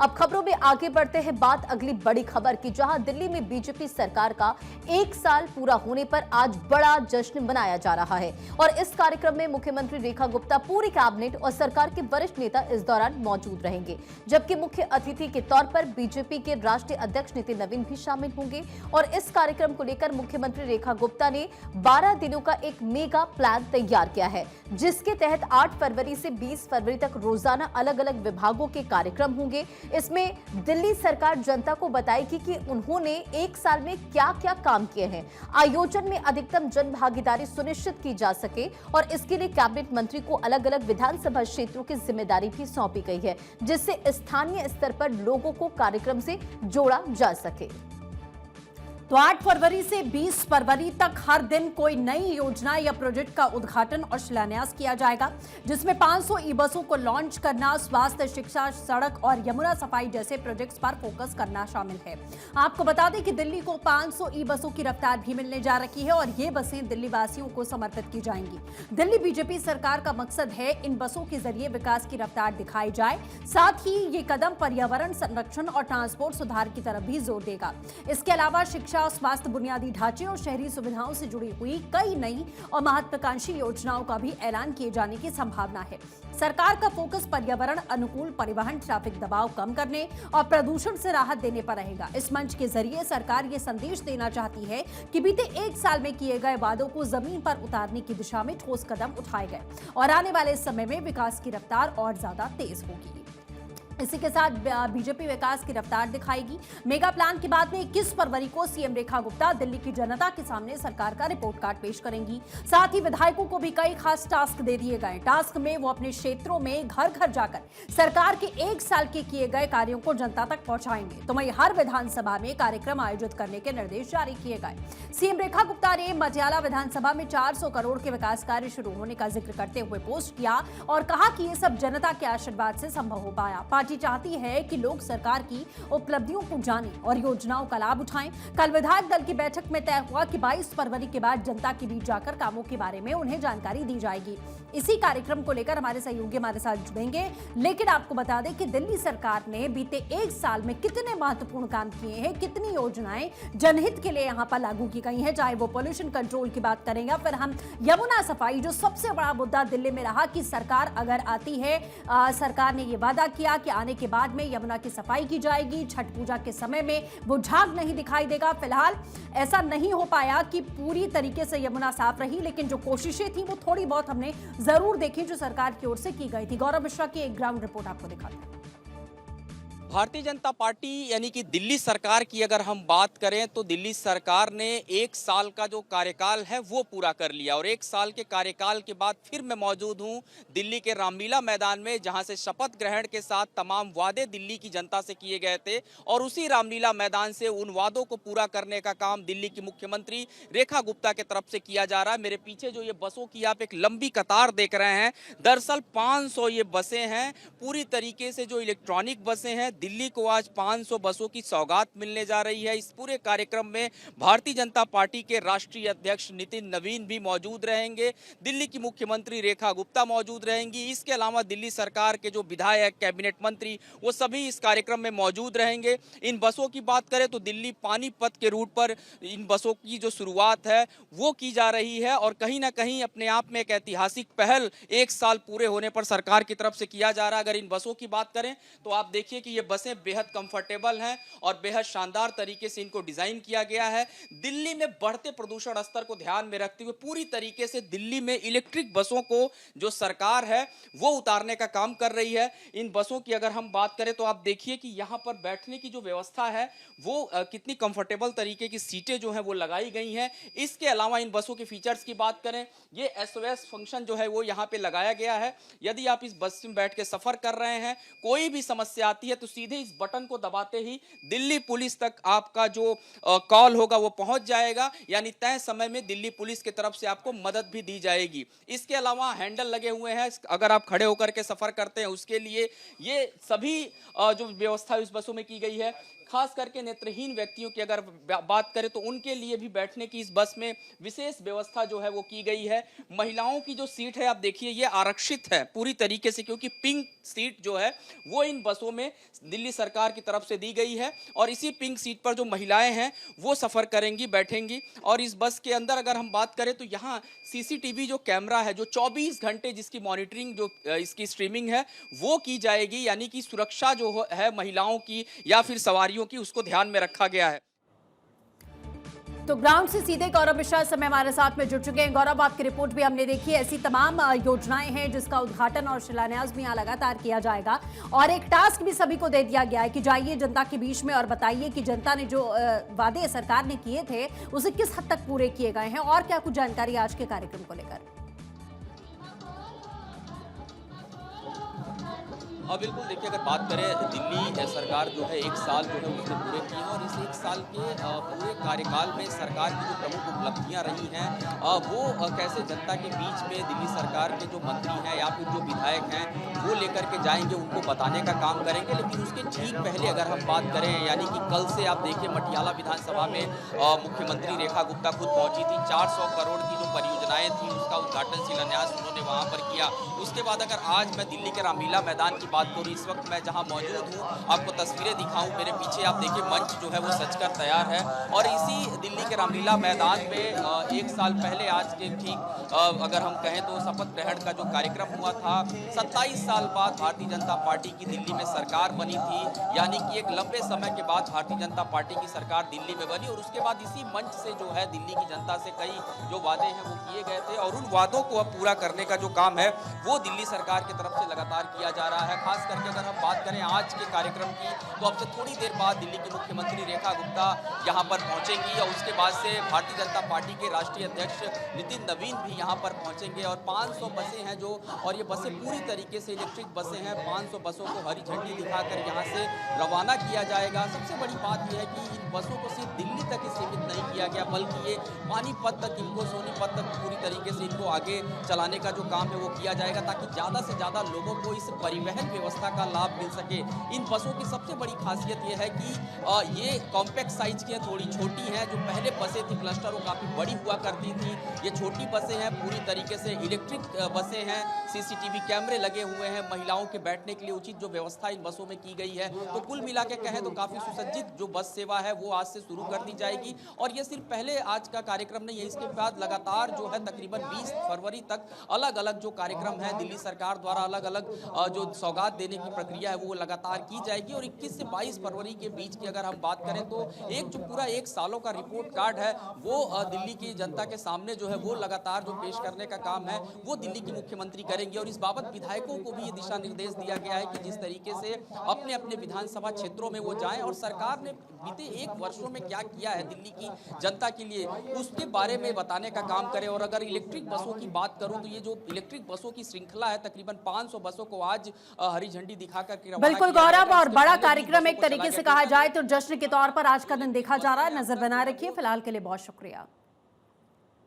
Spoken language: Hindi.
अब खबरों में आगे बढ़ते हैं, बात अगली बड़ी खबर की, जहां दिल्ली में बीजेपी सरकार का 1 साल पूरा होने पर आज बड़ा जश्न मनाया जा रहा है और इस कार्यक्रम में मुख्यमंत्री रेखा गुप्ता, पूरी कैबिनेट और सरकार के वरिष्ठ नेता इस दौरान मौजूद रहेंगे, जबकि मुख्य अतिथि के तौर पर बीजेपी के राष्ट्रीय अध्यक्ष नितिन नवीन भी शामिल होंगे। और इस कार्यक्रम को लेकर मुख्यमंत्री रेखा गुप्ता ने 12 दिनों का एक मेगा प्लान तैयार किया है, जिसके तहत 8 फरवरी से 20 फरवरी तक रोजाना अलग अलग विभागों के कार्यक्रम होंगे। इसमें दिल्ली सरकार जनता को बताएगी कि उन्होंने 1 साल में क्या क्या काम किए हैं, आयोजन में अधिकतम जन भागीदारी सुनिश्चित की जा सके और इसके लिए कैबिनेट मंत्री को अलग अलग विधानसभा क्षेत्रों की जिम्मेदारी भी सौंपी गई है, जिससे स्थानीय स्तर पर लोगों को कार्यक्रम से जोड़ा जा सके। तो 8 फरवरी से 20 फरवरी तक हर दिन कोई नई योजना या प्रोजेक्ट का उद्घाटन और शिलान्यास किया जाएगा, जिसमें 500 ई बसों को लॉन्च करना, स्वास्थ्य, शिक्षा, सड़क और यमुना सफाई जैसे प्रोजेक्ट्स पर फोकस करना शामिल है। आपको बता दें कि दिल्ली को 500 ई बसों की रफ्तार भी मिलने जा रही है और ये बसें दिल्ली वासियों को समर्पित की जाएंगी। दिल्ली बीजेपी सरकार का मकसद है इन बसों के जरिए विकास की रफ्तार दिखाई जाए, साथ ही ये कदम पर्यावरण संरक्षण और ट्रांसपोर्ट सुधार की तरफ भी जोर देगा। इसके अलावा शिक्षा, स्वास्थ्य, बुनियादी ढांचे और शहरी सुविधाओं से जुड़ी हुई कई नई और महत्वाकांक्षी योजनाओं का भी ऐलान किए जाने की संभावना है। सरकार का फोकस पर्यावरण अनुकूल परिवहन, ट्रैफिक दबाव कम करने और प्रदूषण से राहत देने पर रहेगा। इस मंच के जरिए सरकार ये संदेश देना चाहती है कि बीते 1 साल में किए गए वादों को जमीन पर उतारने की दिशा में ठोस कदम उठाए गए और आने वाले समय में विकास की रफ्तार और ज्यादा तेज होगी। इसी के साथ बीजेपी विकास की रफ्तार दिखाएगी। मेगा प्लान के बाद में 21 फरवरी को सीएम रेखा गुप्ता दिल्ली की जनता के सामने सरकार का रिपोर्ट कार्ड पेश करेंगी। साथ ही विधायकों को भी कई खास टास्क दे दिए गए। टास्क में वो अपने क्षेत्रों में घर घर जाकर सरकार के 1 साल के किए गए कार्यों को जनता तक पहुंचाएंगे। तो वहीं हर विधानसभा में कार्यक्रम आयोजित करने के निर्देश जारी किए गए। सीएम रेखा गुप्ता ने मटियाला विधानसभा में 400 करोड़ के विकास कार्य शुरू होने का जिक्र करते हुए पोस्ट किया और कहा कि ये सब जनता के आशीर्वाद से संभव हो पाया। पार्टी चाहती है कि लोग सरकार की उपलब्धियों को जानें और योजनाओं का लाभ उठाएं। कल विधायक दल की बैठक में तय हुआ कि 22 फरवरी के बाद जनता के बीच जाकर कामों के बारे में उन्हें जानकारी दी जाएगी। इसी कार्यक्रम को लेकर हमारे सहयोगी हमारे साथ जुड़ेंगे, लेकिन आपको बता दें कि दिल्ली सरकार ने बीते 1 साल में कितने महत्वपूर्ण काम किए हैं, कितनी योजनाएं जनहित के लिए यहाँ पर लागू की गई हैं, चाहे वो पोल्यूशन कंट्रोल की बात करें या फिर हम यमुना सफाई, जो सबसे बड़ा मुद्दा दिल्ली में रहा कि सरकार अगर आती है, सरकार ने ये वादा किया कि आने के बाद में यमुना की सफाई की जाएगी, छठ पूजा के समय में वो झाग नहीं दिखाई देगा। फिलहाल ऐसा नहीं हो पाया कि पूरी तरीके से यमुना साफ रही, लेकिन जो कोशिशें थी वो थोड़ी बहुत हमने जरूर देखी जो सरकार की ओर से की गई थी। गौरव मिश्रा की एक ग्राउंड रिपोर्ट आपको दिखाते हैं। भारतीय जनता पार्टी यानी कि दिल्ली सरकार की अगर हम बात करें तो दिल्ली सरकार ने 1 साल का जो कार्यकाल है वो पूरा कर लिया और 1 साल के कार्यकाल के बाद फिर मैं मौजूद हूं दिल्ली के रामलीला मैदान में, जहां से शपथ ग्रहण के साथ तमाम वादे दिल्ली की जनता से किए गए थे और उसी रामलीला मैदान से उन वादों को पूरा करने का काम दिल्ली की मुख्यमंत्री रेखा गुप्ता की तरफ से किया जा रहा है। मेरे पीछे जो ये बसों की आप एक लंबी कतार देख रहे हैं, दरअसल 500 ये बसें हैं, पूरी तरीके से जो इलेक्ट्रॉनिक बसें हैं। दिल्ली को आज 500 बसों की सौगात मिलने जा रही है। इस पूरे कार्यक्रम में भारतीय जनता पार्टी के राष्ट्रीय अध्यक्ष नितिन नवीन भी मौजूद रहेंगे, दिल्ली की मुख्यमंत्री रेखा गुप्ता मौजूद रहेंगी। इसके अलावा दिल्ली सरकार के जो विधायक, कैबिनेट मंत्री, वो सभी इस कार्यक्रम में मौजूद रहेंगे। इन बसों की बात करें तो दिल्ली पानीपत के रूट पर इन बसों की जो शुरुआत है वो की जा रही है और कहीं ना कहीं अपने आप में एक ऐतिहासिक पहल 1 साल पूरे होने पर सरकार की तरफ से किया जा रहा है। अगर इन बसों की बात करें तो आप देखिए कि ये बसें बेहद कंफर्टेबल हैं और बेहद शानदार तरीके से इनको डिजाइन किया गया है। दिल्ली में बढ़ते प्रदूषण स्तर को ध्यान में रखते हुए पूरी तरीके से दिल्ली में इलेक्ट्रिक बसों को जो सरकार है वो उतारने का काम कर रही है। इन बसों की अगर हम बात करें तो आप देखिए कि यहां पर बैठने की जो व्यवस्था है वो कितनी कंफर्टेबल तरीके की सीटें जो है वो लगाई गई हैं। इसके अलावा इन बसों के फीचर्स की बात करें, ये SOS फंक्शन जो है वो यहाँ पे लगाया गया है। यदि आप इस बस में बैठ के सफर कर रहे हैं, कोई भी समस्या आती है तो सीधे इस बटन को दबाते ही दिल्ली पुलिस तक आपका जो कॉल होगा वो पहुंच जाएगा, यानी तय समय में दिल्ली पुलिस की तरफ से आपको मदद भी दी जाएगी। इसके अलावा हैंडल लगे हुए हैं, अगर आप खड़े होकर के सफर करते हैं उसके लिए ये सभी जो व्यवस्था इस बसों में की गई है। खास करके नेत्रहीन व्यक्तियों की अगर बात करें तो उनके लिए भी बैठने की इस बस में विशेष व्यवस्था जो है वो की गई है। महिलाओं की जो सीट है आप देखिए ये आरक्षित है पूरी तरीके से, क्योंकि पिंक सीट जो है वो इन बसों में दिल्ली सरकार की तरफ से दी गई है और इसी पिंक सीट पर जो महिलाएं हैं वो सफ़र करेंगी, बैठेंगी। और इस बस के अंदर अगर हम बात करें तो यहाँ सीसीटीवी जो कैमरा है, जो 24 घंटे जिसकी मॉनिटरिंग, जो इसकी स्ट्रीमिंग है वो की जाएगी, यानी कि सुरक्षा जो है महिलाओं की या फिर सवारियों की, उसको ध्यान में रखा गया है। तो ग्राउंड से सीधे गौरव मिश्रा इस समय हमारे साथ में जुड़ चुके हैं। गौरव, आपकी रिपोर्ट भी हमने देखी है। ऐसी तमाम योजनाएं हैं जिसका उद्घाटन और शिलान्यास भी यहाँ लगातार किया जाएगा और एक टास्क भी सभी को दे दिया गया है कि जाइए जनता के बीच में और बताइए कि जनता ने जो वादे सरकार ने किए थे उसे किस हद तक पूरे किए गए हैं और क्या कुछ जानकारी आज के कार्यक्रम को लेकर। और बिल्कुल देखिए, अगर बात करें दिल्ली सरकार जो है 1 साल जो है उसने पूरे किए हैं और इस 1 साल के पूरे कार्यकाल में सरकार की जो प्रमुख उपलब्धियां रही हैं वो कैसे जनता के बीच में दिल्ली सरकार के जो मंत्री हैं या फिर जो विधायक हैं वो लेकर के जाएंगे, उनको बताने का काम करेंगे। लेकिन उसके ठीक पहले अगर हम बात करें, यानी कि कल से आप देखिए मटियाला विधानसभा में मुख्यमंत्री रेखा गुप्ता खुद पहुंची थी। 400 करोड़ की जो परियोजनाएं थी उसका उद्घाटन, शिलान्यास उन्होंने वहां पर किया। उसके बाद अगर आज मैं दिल्ली के रामलीला मैदान की बात करूं, इस वक्त मैं जहां मौजूद हूं, आपको तस्वीरें दिखाऊं, मेरे पीछे आप देखिए मंच जो है वो सजकर तैयार है। और इसी दिल्ली के रामलीला मैदान में 1 साल पहले आज के ठीक अगर हम कहें तो शपथ ग्रहण का जो कार्यक्रम हुआ था। 27 साल बाद भारतीय जनता पार्टी की दिल्ली में सरकार बनी थी, यानी कि एक लंबे समय के बाद भारतीय जनता पार्टी की सरकार दिल्ली में बनी और उसके बाद इसी मंच से जो है दिल्ली की जनता से कई जो वादे हैं वो किए गए थे और उन वादों को अब पूरा करने का जो काम है वो दिल्ली सरकार की तरफ से लगातार किया जा रहा है। खास करके अगर हम बात करें आज के कार्यक्रम की, तो अब से थोड़ी देर बाद दिल्ली की मुख्यमंत्री रेखा गुप्ता यहाँ पर पहुंचेंगी और उसके बाद से भारतीय जनता पार्टी के राष्ट्रीय अध्यक्ष नितिन नवीन भी यहाँ पर पहुंचेंगे और 500 बसें हैं जो, और ये बसें पूरी तरीके से इलेक्ट्रिक बसें हैं। 500 बसों को हरी झंडी दिखाकर यहाँ से रवाना किया जाएगा। सबसे बड़ी बात यह है कि इन बसों को सिर्फ दिल्ली तक ही सीमित नहीं किया गया, बल्कि ये पानीपत तक, इनको सोनीपत तक पूरी तरीके से इनको आगे चलाने का जो काम है वो किया जाएगा, ताकि ज़्यादा से ज़्यादा लोगों को इस परिवहन व्यवस्था का लाभ मिल सके। इन बसों की सबसे बड़ी खासियत यह है कि ये कॉम्पैक्ट साइज की हैं, थोड़ी छोटी हैं। जो पहले बसें थी क्लस्टर वो काफ़ी बड़ी हुआ करती थी, ये छोटी बसें हैं, पूरी तरीके से इलेक्ट्रिक बसें हैं। सीसीटीवी कैमरे लगे हुए हैं, महिलाओं के बैठने के लिए उचित जो व्यवस्था इन बसों में की गई है। तो कुल मिला के कहें तो काफ़ी सुसज्जित जो बस सेवा है वो आज से शुरू कर दी जाएगी। और ये सिर्फ पहले आज का कार्यक्रम नहीं है, इसके बाद लगातार जो है तकरीबन 20 फरवरी तक अलग अलग जो कार्यक्रम है दिल्ली सरकार द्वारा अलग अलग जो सौगात देने की प्रक्रिया है वो लगातार की जाएगी। और 21 से 22 फरवरी के बीच की अगर हम बात करें तो एक जो पूरा 1 सालों का रिपोर्ट कार्ड है वो दिल्ली की जनता के सामने जो है वो लगातार जो पेश करने का काम है वो दिल्ली की मुख्यमंत्री करेंगे। और इस बाबत विधायकों को भी ये दिशा निर्देश दिया गया है कि जिस तरीके से अपने अपने विधानसभा क्षेत्रों में वो जाएं और सरकार ने बीते 1 वर्षों में क्या किया है दिल्ली की जनता के लिए उसके बारे में बताने का काम करें। और अगर इलेक्ट्रिक बसों की बात करूं तो ये जो इलेक्ट्रिक बसों की श्रृंखला है, तकरीबन 500 बसों को आज हरी झंडी दिखाकर बिल्कुल गौरव, और बड़ा कार्यक्रम एक तरीके से कहा जाए तो जश्न के तौर पर आज का दिन देखा जा रहा है। नजर बनाए रखिए। फिलहाल के लिए बहुत शुक्रिया।